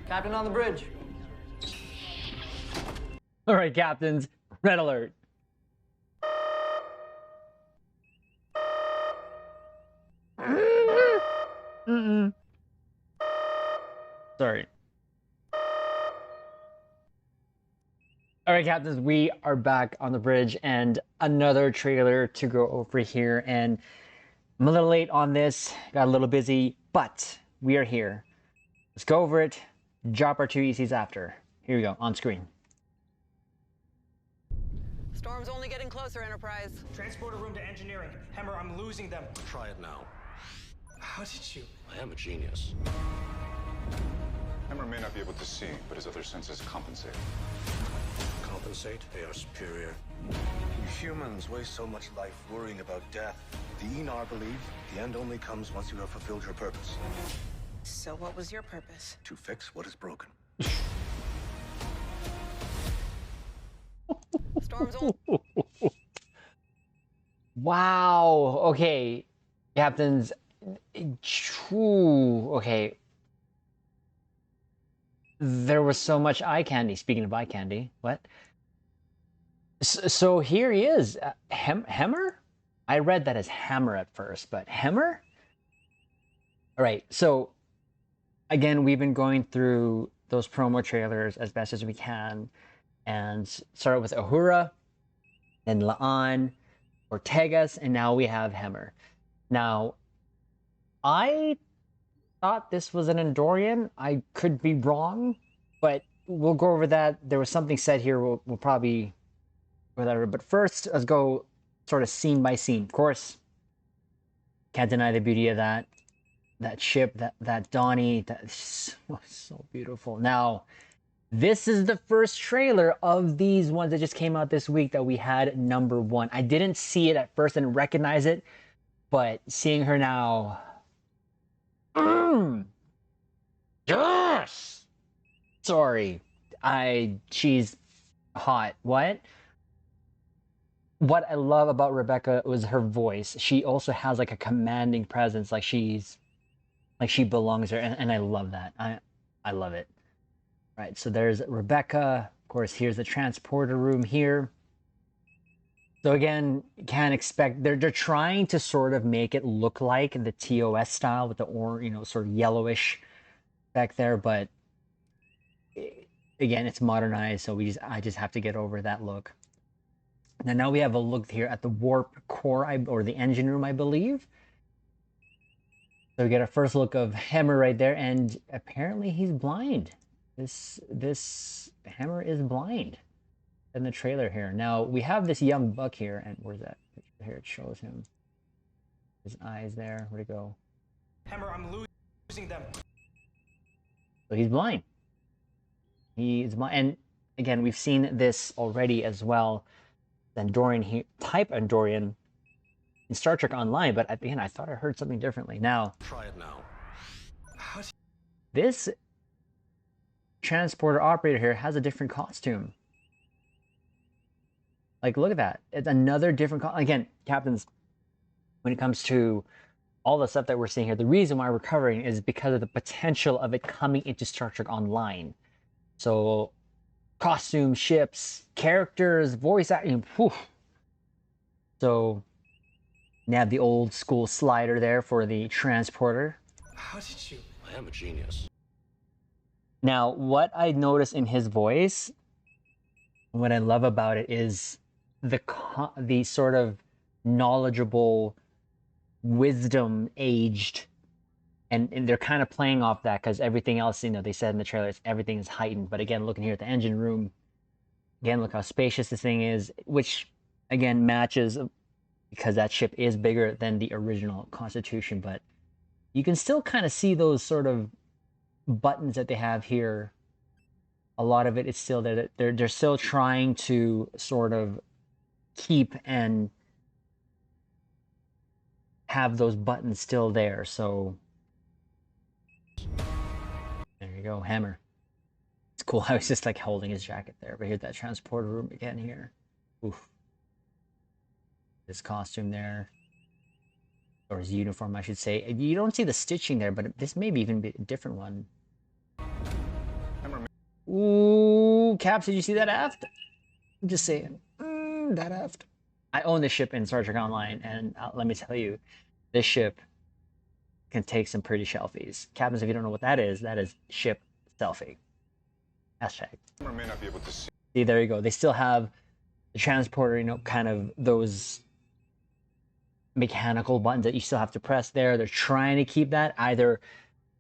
Captain on the bridge. All right, captains, red alert. Sorry. All right, captains, we are back on the bridge and another trailer to go over here. And I'm a little late on this, got a little busy, but we are here. Let's go over it, drop our 2 ECs after. Here we go, on screen. Storm's only getting closer, Enterprise. Transporter room to engineering. Hemmer, I'm losing them. Try it now. How did you? I am a genius. Hemmer may not be able to see, but his other senses compensate. Compensate? They are superior. You humans waste so much life worrying about death. The Enar believe the end only comes once you have fulfilled your purpose. So what was your purpose? To fix what is broken. Storm's only... Wow, okay, captains. Okay. There was so much eye candy. Speaking of eye candy, what? So here he is, Hemmer? I read that as Hammer at first, but Hemmer? All right, so again, we've been going through those promo trailers as best as we can, and started with Uhura, then Laan, Ortegas, and now we have Hemmer. Now, I thought this was an Andorian. I could be wrong, but we'll go over that. There was something said here. We'll probably whatever. But first, let's go sort of scene by scene. Of course, can't deny the beauty of that ship, that Donnie. That's so beautiful. Now, this is the first trailer of these ones that just came out this week that we had number 1. I didn't see it at first and recognize it, but seeing her now. Yes. Sorry, she's hot. What I love about Rebecca was her voice. She also has like a commanding presence, like she belongs there, and I love that. I love it. Right, so there's Rebecca. Of course, here's the transporter room here. So again, can't expect, they're trying to sort of make it look like the TOS style with the sort of yellowish back there, but again, it's modernized, so I just have to get over that look. Now we have a look here at the warp core, or the engine room, I believe. So we get a first look of Hemmer right there, and apparently he's blind. This Hemmer is blind in the trailer here. Now we have this young buck here, and where's that picture here? It shows him. His eyes there. Where'd it go? Hemmer, I'm losing them. So he's blind. He's blind, and again, we've seen this already as well. The Andorian type Andorian in Star Trek Online, but again, I thought I heard something differently. Now, Try it now. this transporter operator here has a different costume. Like, look at that. It's another different again, captains, when it comes to all the stuff that we're seeing here, the reason why we're covering is because of the potential of it coming into Star Trek Online. So, costume, ships, characters, voice acting. Whew. So, you have the old school slider there for the transporter. How did you? I am a genius. Now, what I notice in his voice, what I love about it is the sort of knowledgeable, wisdom aged, and they're kind of playing off that because everything else, they said in the trailer, everything is heightened. But again, looking here at the engine room, again, look how spacious this thing is, which again matches because that ship is bigger than the original Constitution. But you can still kind of see those sort of buttons that they have here. A lot of it is still there. They're still trying to sort of keep and have those buttons still there. So there you go, Hammer. It's cool. I was just like holding his jacket there, but here's that transporter room again here. Oof. His costume there, or his uniform, I should say. You don't see the stitching there, but this may be even be a different one. Ooh, Caps, did you see that aft? I'm just saying. That aft. I own this ship in Star Trek Online, and let me tell you, this ship can take some pretty selfies. Captains, if you don't know what that is ship selfie. Hashtag. Hammer may not be able to see. See, there you go. They still have the transporter, you know, kind of those mechanical buttons that you still have to press there. They're trying to keep that. Either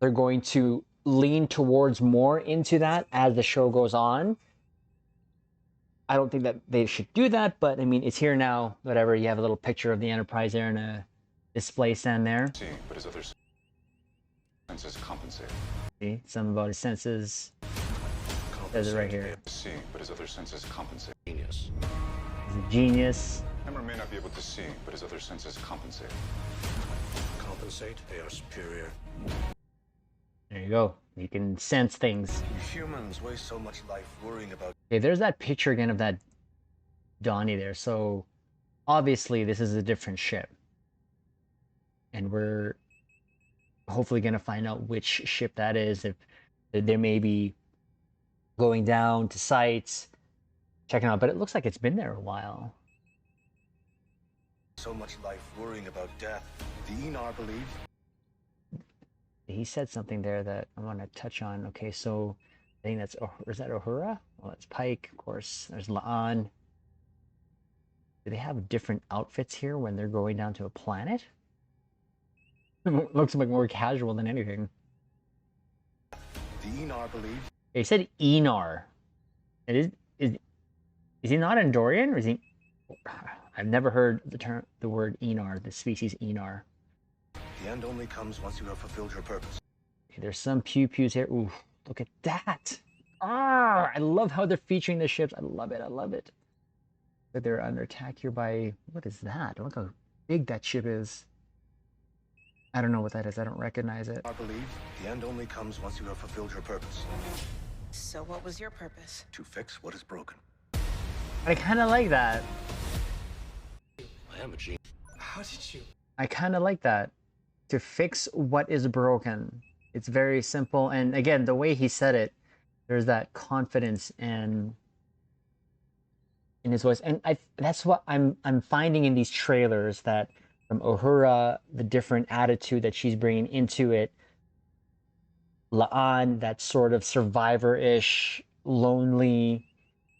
they're going to lean towards more into that as the show goes on. I don't think that they should do that, but I mean, it's here now. Whatever. You have a little picture of the Enterprise there and a display stand there. See, but his other senses compensate. See, something about his senses. Says it right here. See, but his other senses compensate. Genius. He's a genius. Hammer may not be able to see, but his other senses compensate. Compensate. They are superior. There you go. You can sense things. Humans waste so much life worrying about. Okay, there's that picture again of that Donnie there. So obviously this is a different ship. And we're hopefully going to find out which ship that is. If there may be going down to sites, checking out. But it looks like it's been there a while. So much life worrying about death. The Enar believe. He said something there that I want to touch on. Okay, so I think that's, is that Uhura? Well, that's Pike, of course. There's La'an. Do they have different outfits here when they're going down to a planet? Looks like more casual than anything. The Enar believe. He said Enar. Is he not Andorian, or is he? I've never heard the word Enar, the species Enar. The end only comes once you have fulfilled your purpose. Okay, there's some pew-pews here. Ooh, look at that. Ah, I love how they're featuring the ships. I love it. I love it. But they're under attack here by, what is that? Look how big that ship is. I don't know what that is. I don't recognize it. I believe the end only comes once you have fulfilled your purpose. So what was your purpose? To fix what is broken. I kind of like that. I am a genius. How did you? I kind of like that. To fix what is broken. It's very simple. And again, the way he said it, there's that confidence in his voice. And that's what I'm finding in these trailers, that from Uhura, the different attitude that she's bringing into it. La'an, that sort of survivor-ish, lonely.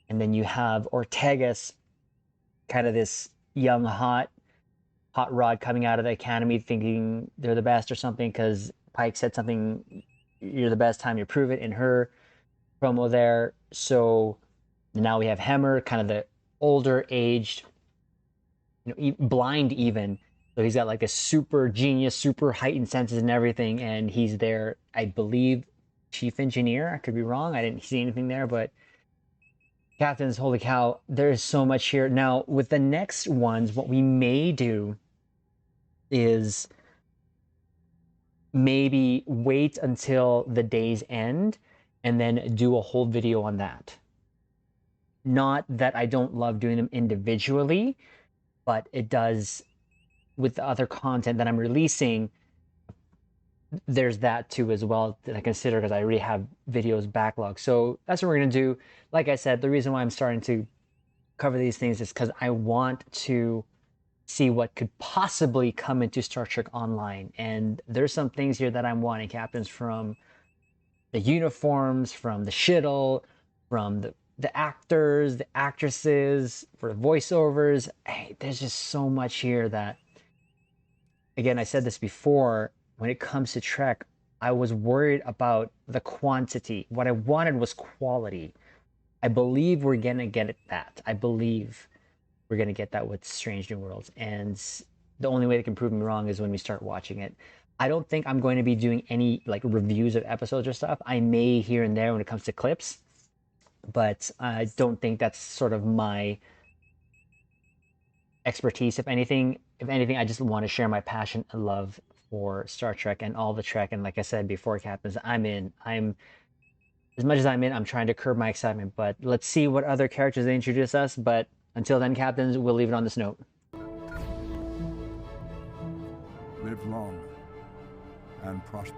And then you have Ortegas, kind of this young, hot rod coming out of the academy thinking they're the best or something, because Pike said something, you're the best, time you prove it, in her promo there. So now we have Hemmer, kind of the older aged, blind even. So he's got like a super genius, super heightened senses and everything. And he's there, I believe, chief engineer. I could be wrong. I didn't see anything there, but captains, holy cow, there's so much here. Now, with the next ones, what we may do is maybe wait until the day's end and then do a whole video on that. Not that I don't love doing them individually, but it does, with the other content that I'm releasing, there's that too as well that I consider, because I already have videos backlog. So that's what we're going to do. Like I said, the reason why I'm starting to cover these things is because I want to see what could possibly come into Star Trek Online. And there's some things here that I'm wanting, captains, from the uniforms, from the shuttle, from the actors, the actresses, for the voiceovers. Hey, there's just so much here that, again, I said this before, when it comes to Trek, I was worried about the quantity. What I wanted was quality. I believe we're going to get that. I believe we're going to get that with Strange New Worlds. And the only way they can prove me wrong is when we start watching it. I don't think I'm going to be doing any like reviews of episodes or stuff. I may here and there when it comes to clips, but I don't think that's sort of my expertise. If anything, I just want to share my passion and love for Star Trek and all the Trek. And like I said before, captains, as much as I'm in, I'm trying to curb my excitement. But let's see what other characters they introduce us. But until then, captains, we'll leave it on this note. Live long and prosper.